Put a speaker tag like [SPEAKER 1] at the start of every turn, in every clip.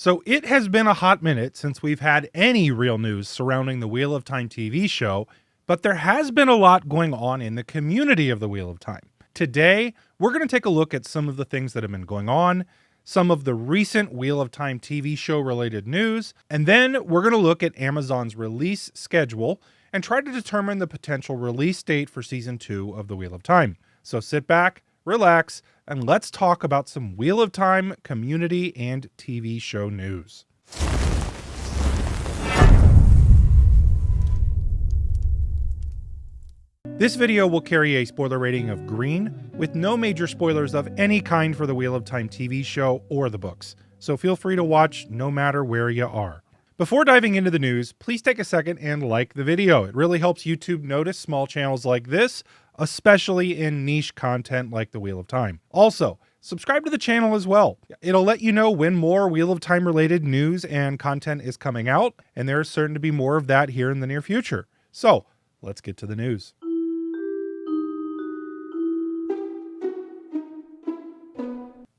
[SPEAKER 1] So it has been a hot minute since we've had any real news surrounding the Wheel of Time TV show, but there has been a lot going on in the community of the Wheel of Time. Today, we're going to take a look at some of the things that have been going on, some of the recent Wheel of Time TV show related news, and then we're going to look at Amazon's release schedule and try to determine the potential release date for season 2 of the Wheel of Time. So sit back, relax, and let's talk about some Wheel of Time community and TV show news. This video will carry a spoiler rating of green, with no major spoilers of any kind for the Wheel of Time TV show or the books, so feel free to watch no matter where you are. Before diving into the news, please take a second and like the video. It really helps YouTube notice small channels like this, especially in niche content like the Wheel of Time. Also, subscribe to the channel as well. It'll let you know when more Wheel of Time related news and content is coming out, and there's certain to be more of that here in the near future. So, let's get to the news.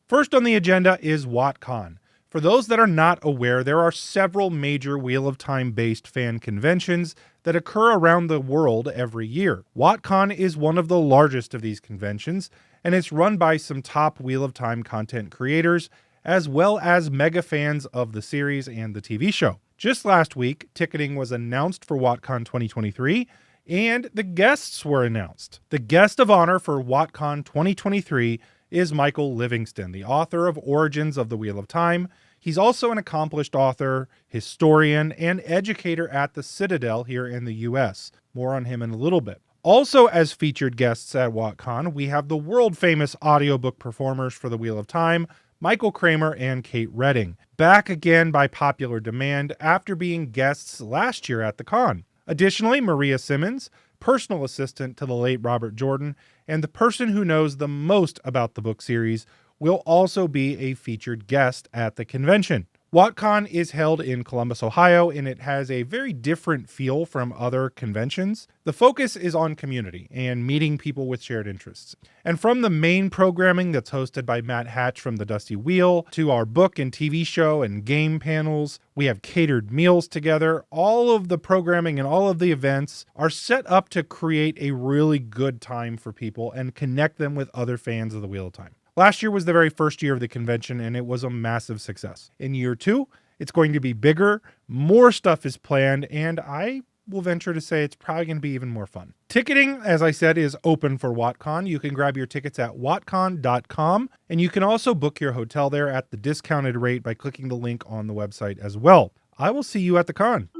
[SPEAKER 1] First on the agenda is WoTCon. For those that are not aware, there are several major Wheel of Time based fan conventions that occur around the world every year. WoTCon is one of the largest of these conventions, and it's run by some top Wheel of Time content creators, as well as mega fans of the series and the TV show. Just last week, ticketing was announced for WoTCon 2023, and the guests were announced. The guest of honor for WoTCon 2023 is Michael Livingston, the author of Origins of the Wheel of Time. He's also an accomplished author, historian, and educator at the Citadel here in the US. More on him in a little bit. Also as featured guests at WoTCon, we have the world-famous audiobook performers for the Wheel of Time, Michael Kramer and Kate Redding, back again by popular demand after being guests last year at the con. Additionally, Maria Simmons, personal assistant to the late Robert Jordan, and the person who knows the most about the book series, will also be a featured guest at the convention. WoTCon is held in Columbus, Ohio, and it has a very different feel from other conventions. The focus is on community and meeting people with shared interests. And from the main programming that's hosted by Matt Hatch from the Dusty Wheel, to our book and TV show and game panels, we have catered meals together. All of the programming and all of the events are set up to create a really good time for people and connect them with other fans of the Wheel of Time. Last year was the very first year of the convention, and it was a massive success. In year 2, it's going to be bigger, more stuff is planned, and I will venture to say it's probably going to be even more fun. Ticketing, as I said, is open for WoTCon. You can grab your tickets at wotcon.com, and you can also book your hotel there at the discounted rate by clicking the link on the website as well. I will see you at the con.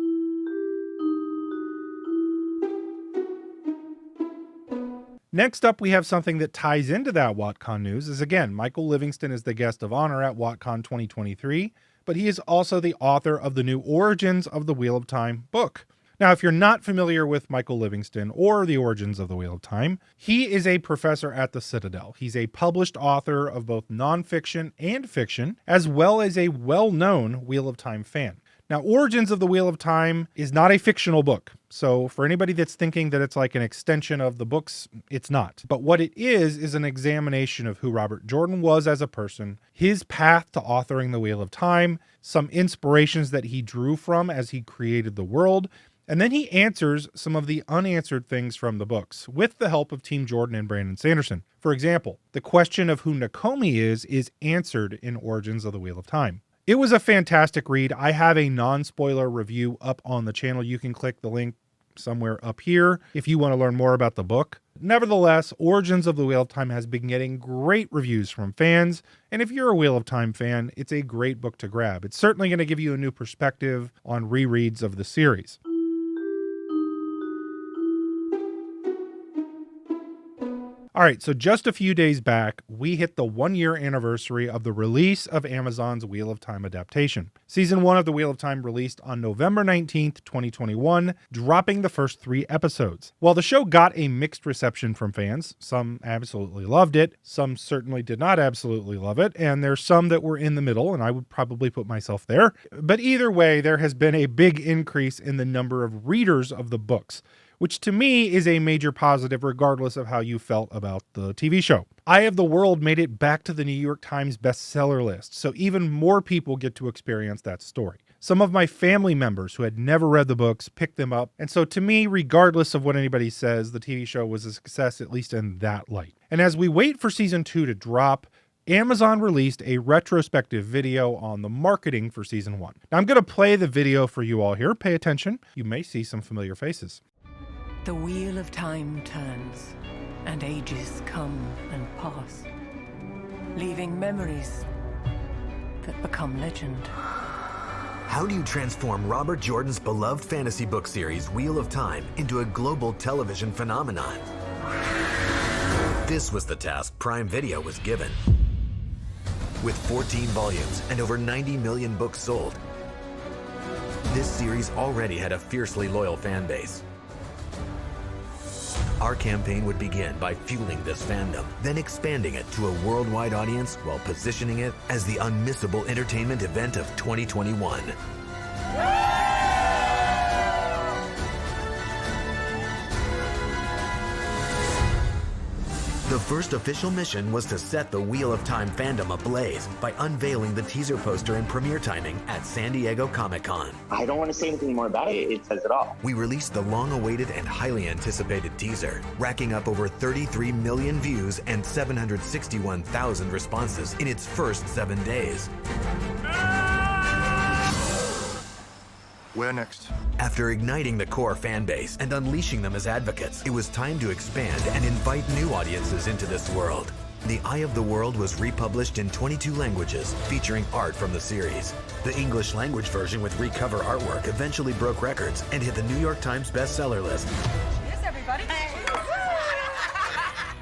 [SPEAKER 1] Next up, we have something that ties into that WoTCon news is, again, Michael Livingston is the guest of honor at WoTCon 2023, but he is also the author of the new Origins of the Wheel of Time book. Now, if you're not familiar with Michael Livingston or the Origins of the Wheel of Time, he is a professor at the Citadel. He's a published author of both nonfiction and fiction, as well as a well-known Wheel of Time fan. Now, Origins of the Wheel of Time is not a fictional book. So for anybody that's thinking that it's like an extension of the books, it's not. But what it is an examination of who Robert Jordan was as a person, his path to authoring the Wheel of Time, some inspirations that he drew from as he created the world, and then he answers some of the unanswered things from the books with the help of Team Jordan and Brandon Sanderson. For example, the question of who Nakomi is answered in Origins of the Wheel of Time. It was a fantastic read. I have a non-spoiler review up on the channel. You can click the link somewhere up here if you want to learn more about the book. Nevertheless, Origins of the Wheel of Time has been getting great reviews from fans, and if you're a Wheel of Time fan, it's a great book to grab. It's certainly going to give you a new perspective on rereads of the series. All right, so just a few days back, we hit the 1-year anniversary of the release of Amazon's Wheel of Time adaptation. Season 1 of the Wheel of Time released on November 19th, 2021, dropping the first 3 episodes. While the show got a mixed reception from fans, some absolutely loved it, some certainly did not absolutely love it, and there's some that were in the middle, and I would probably put myself there. But either way, there has been a big increase in the number of readers of the books, which to me is a major positive regardless of how you felt about the TV show. Eye of the World made it back to the New York Times bestseller list, so even more people get to experience that story. Some of my family members who had never read the books picked them up, and so to me, regardless of what anybody says, the TV show was a success, at least in that light. And as we wait for season 2 to drop, Amazon released a retrospective video on the marketing for season 1. Now I'm going to play the video for you all here. Pay attention. You may see some familiar faces.
[SPEAKER 2] The wheel of time turns, and ages come and pass, leaving memories that become legend.
[SPEAKER 3] How do you transform Robert Jordan's beloved fantasy book series, Wheel of Time, into a global television phenomenon? This was the task Prime Video was given. With 14 volumes and over 90 million books sold, this series already had a fiercely loyal fan base. Our campaign would begin by fueling this fandom, then expanding it to a worldwide audience while positioning it as the unmissable entertainment event of 2021. The first official mission was to set the Wheel of Time fandom ablaze by unveiling the teaser poster and premiere timing at San Diego Comic-Con.
[SPEAKER 4] I don't want to say anything more about it. It says it all.
[SPEAKER 3] We released the long-awaited and highly anticipated teaser, racking up over 33 million views and 761,000 responses in its first 7 days.
[SPEAKER 5] Where next?
[SPEAKER 3] After igniting the core fan base and unleashing them as advocates, it was time to expand and invite new audiences into this world. The Eye of the World was republished in 22 languages, featuring art from the series. The English language version with recover artwork eventually broke records and hit the New York Times bestseller list.
[SPEAKER 6] Cheers, everybody.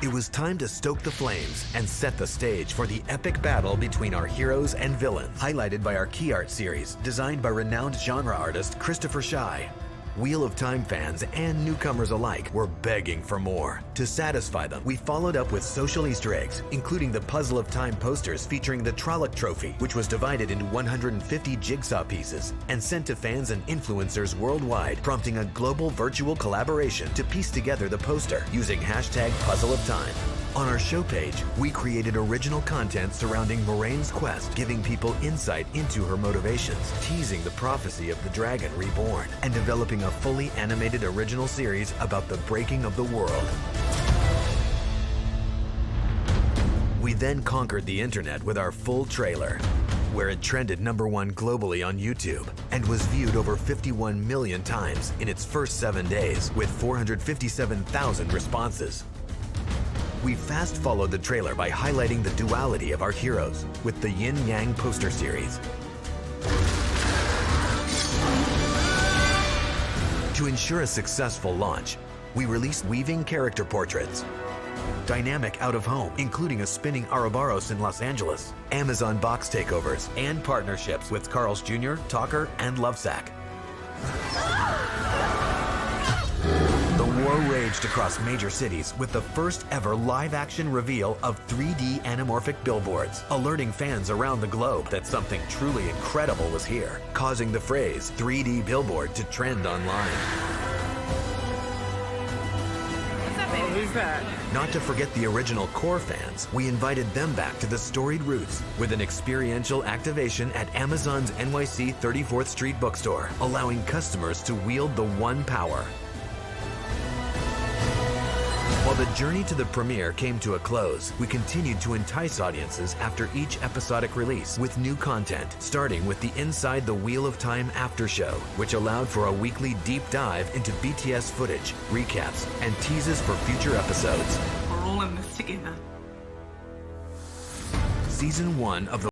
[SPEAKER 3] It was time to stoke the flames and set the stage for the epic battle between our heroes and villains, highlighted by our key art series, designed by renowned genre artist Christopher Schei. Wheel of Time fans and newcomers alike were begging for more. To satisfy them, we followed up with social Easter eggs, including the Puzzle of Time posters featuring the Trolloc Trophy, which was divided into 150 jigsaw pieces and sent to fans and influencers worldwide, prompting a global virtual collaboration to piece together the poster using hashtag Puzzle of Time. On our show page, we created original content surrounding Moraine's quest, giving people insight into her motivations, teasing the prophecy of the dragon reborn, and developing a fully animated original series about the breaking of the world. We then conquered the internet with our full trailer, where it trended #1 globally on YouTube and was viewed over 51 million times in its first 7 days with 457,000 responses. We fast followed the trailer by highlighting the duality of our heroes with the Yin Yang poster series. To ensure a successful launch, we released weaving character portraits, dynamic out-of-home, including a spinning Ouroboros in Los Angeles, Amazon box takeovers, and partnerships with Carl's Jr., Talker, and Lovesack. The war raged across major cities with the first ever live-action reveal of 3D anamorphic billboards, alerting fans around the globe that something truly incredible was here, causing the phrase 3D billboard to trend online.
[SPEAKER 6] Who's that?
[SPEAKER 3] Not to forget the original core fans, we invited them back to the storied roots with an experiential activation at Amazon's NYC 34th Street bookstore, allowing customers to wield the One Power. While the journey to the premiere came to a close, we continued to entice audiences after each episodic release with new content, starting with the Inside the Wheel of Time after show, which allowed for a weekly deep dive into BTS footage, recaps, and teases for future episodes.
[SPEAKER 6] We're all in this together.
[SPEAKER 3] Season 1 of the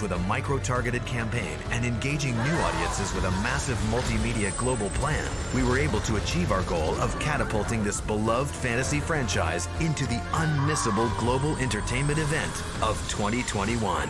[SPEAKER 3] with a micro-targeted campaign and engaging new audiences with a massive multimedia global plan, we were able to achieve our goal of catapulting this beloved fantasy franchise into the unmissable global entertainment event of 2021.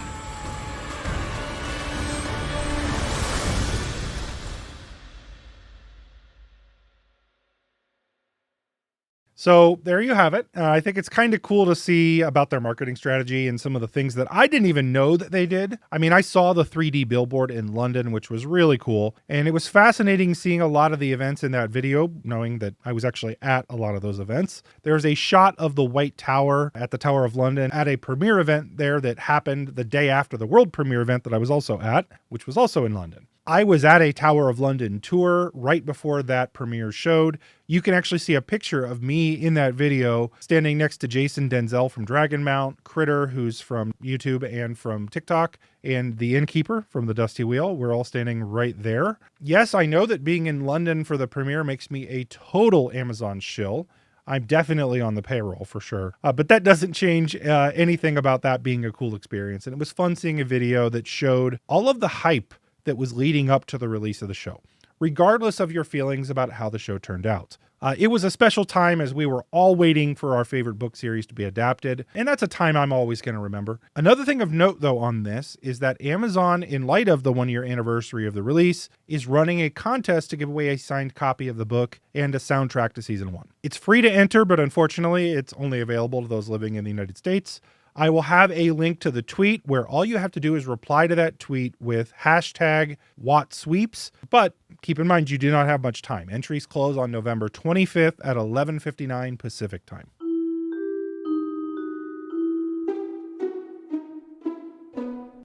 [SPEAKER 1] So there you have it. I think it's kind of cool to see about their marketing strategy and some of the things that I didn't even know that they did. I mean, I saw the 3D billboard in London, which was really cool. And it was fascinating seeing a lot of the events in that video, knowing that I was actually at a lot of those events. There's a shot of the White Tower at the Tower of London at a premiere event there that happened the day after the world premiere event that I was also at, which was also in London. I was at a Tower of London tour right before that premiere showed. You can actually see a picture of me in that video standing next to Jason Denzel from Dragonmount, Critter, who's from YouTube and from TikTok, and the Innkeeper from the Dusty Wheel. We're all standing right there. Yes, I know that being in London for the premiere makes me a total Amazon shill. I'm definitely on the payroll for sure. But that doesn't change anything about that being a cool experience. And it was fun seeing a video that showed all of the hype that was leading up to the release of the show, regardless of your feelings about how the show turned out. It was a special time as we were all waiting for our favorite book series to be adapted, and that's a time I'm always going to remember. Another thing of note, though, on this is that Amazon, in light of the 1-year anniversary of the release, is running a contest to give away a signed copy of the book and a soundtrack to Season 1. It's free to enter, but unfortunately, it's only available to those living in the United States. I will have a link to the tweet where all you have to do is reply to that tweet with hashtag WoTSweeps. But keep in mind, you do not have much time. Entries close on November 25th at 11:59 Pacific time.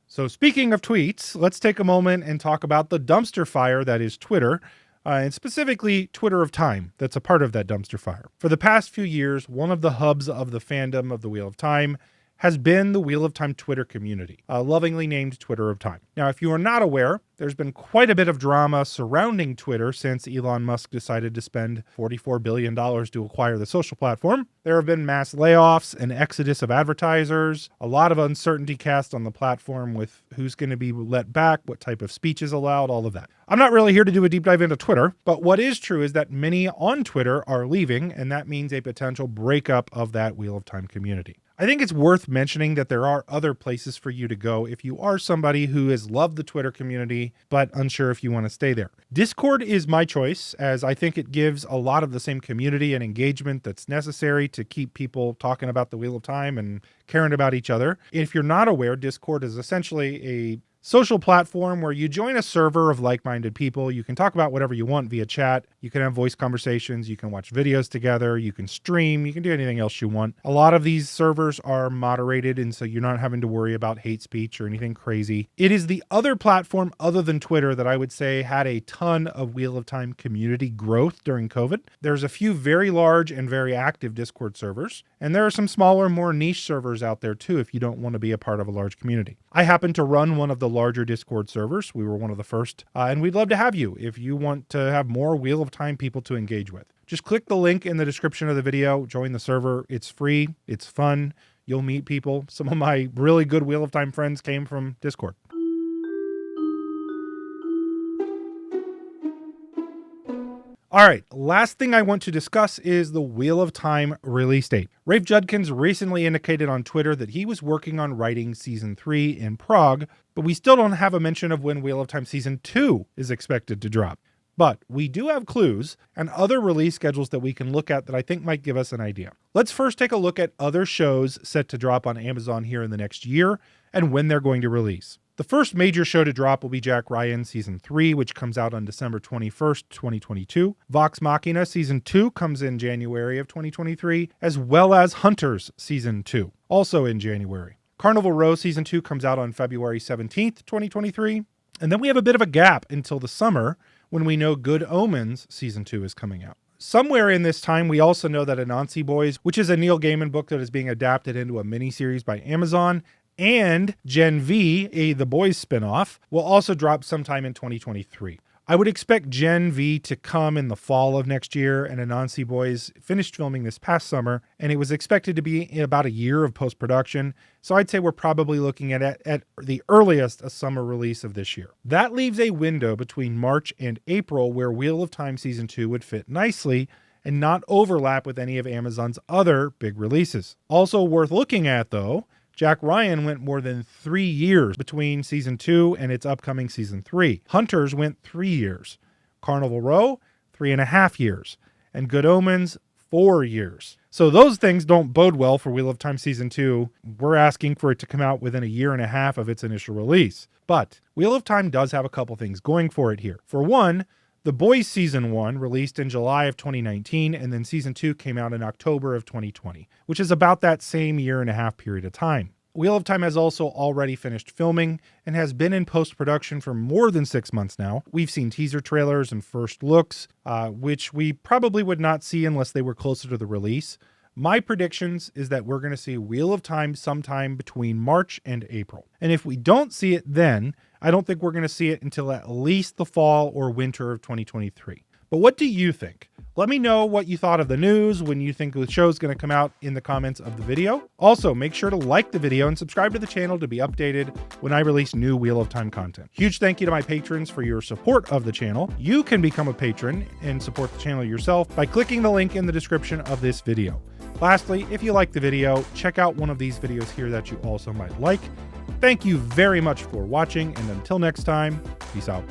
[SPEAKER 1] So speaking of tweets, let's take a moment and talk about the dumpster fire that is Twitter. And specifically Twitter of Time, that's a part of that dumpster fire. For the past few years, one of the hubs of the fandom of the Wheel of Time has been the Wheel of Time Twitter community, lovingly named Twitter of Time. Now, if you are not aware, there's been quite a bit of drama surrounding Twitter since Elon Musk decided to spend $44 billion to acquire the social platform. There have been mass layoffs, an exodus of advertisers, a lot of uncertainty cast on the platform with who's going to be let back, what type of speech is allowed, all of that. I'm not really here to do a deep dive into Twitter, but what is true is that many on Twitter are leaving, and that means a potential breakup of that Wheel of Time community. I think it's worth mentioning that there are other places for you to go if you are somebody who has loved the Twitter community, but unsure if you want to stay there. Discord is my choice, as I think it gives a lot of the same community and engagement that's necessary to keep people talking about the Wheel of Time and caring about each other. If you're not aware, Discord is essentially a social platform where you join a server of like-minded people. You can talk about whatever you want via chat. You can have voice conversations. You can watch videos together. You can stream. You can do anything else you want. A lot of these servers are moderated, and so you're not having to worry about hate speech or anything crazy. It is the other platform other than Twitter that I would say had a ton of Wheel of Time community growth during COVID. There's a few very large and very active Discord servers, and there are some smaller, more niche servers out there too if you don't want to be a part of a large community. I happen to run one of the larger Discord servers. We were one of the first, and we'd love to have you if you want to have more Wheel of Time people to engage with. Just click the link in the description of the video, join the server. It's free, it's fun, you'll meet people. Some of my really good Wheel of Time friends came from Discord. All right, last thing I want to discuss is the Wheel of Time release date. Rafe Judkins recently indicated on Twitter that he was working on writing Season 3 in Prague, but we still don't have a mention of when Wheel of Time Season 2 is expected to drop. But we do have clues and other release schedules that we can look at that I think might give us an idea. Let's first take a look at other shows set to drop on Amazon here in the next year and when they're going to release. The first major show to drop will be Jack Ryan Season 3, which comes out on December 21st, 2022. Vox Machina Season 2 comes in January of 2023, as well as Hunters Season 2, also in January. Carnival Row Season 2 comes out on February 17th, 2023. And then we have a bit of a gap until the summer when we know Good Omens Season 2 is coming out. Somewhere in this time, we also know that Anansi Boys, which is a Neil Gaiman book that is being adapted into a miniseries by Amazon, and Gen V, a The Boys spinoff, will also drop sometime in 2023. I would expect Gen V to come in the fall of next year, and Anansi Boys finished filming this past summer, and it was expected to be in about a year of post-production, so I'd say we're probably looking at the earliest a summer release of this year. That leaves a window between March and April where Wheel of Time Season 2 would fit nicely and not overlap with any of Amazon's other big releases. Also worth looking at, though, Jack Ryan went more than 3 years between Season 2 and its upcoming Season 3. Hunters went 3 years. Carnival Row, 3.5 years. And Good Omens, 4 years. So those things don't bode well for Wheel of Time Season 2. We're asking for it to come out within a year and a half of its initial release. But Wheel of Time does have a couple things going for it here. For one, The Boys Season 1 released in July of 2019, and then Season 2 came out in October of 2020, which is about that same year and a half period of time. Wheel of Time has also already finished filming and has been in post-production for more than 6 months now. We've seen teaser trailers and first looks, which we probably would not see unless they were closer to the release. My predictions is that we're going to see Wheel of Time sometime between March and April. And if we don't see it then, I don't think we're going to see it until at least the fall or winter of 2023. But what do you think? Let me know what you thought of the news, when you think the show's going to come out, in the comments of the video. Also, make sure to like the video and subscribe to the channel to be updated when I release new Wheel of Time content. Huge thank you to my patrons for your support of the channel. You can become a patron and support the channel yourself by clicking the link in the description of this video. Lastly, if you like the video, check out one of these videos here that you also might like. Thank you very much for watching, and until next time, peace out.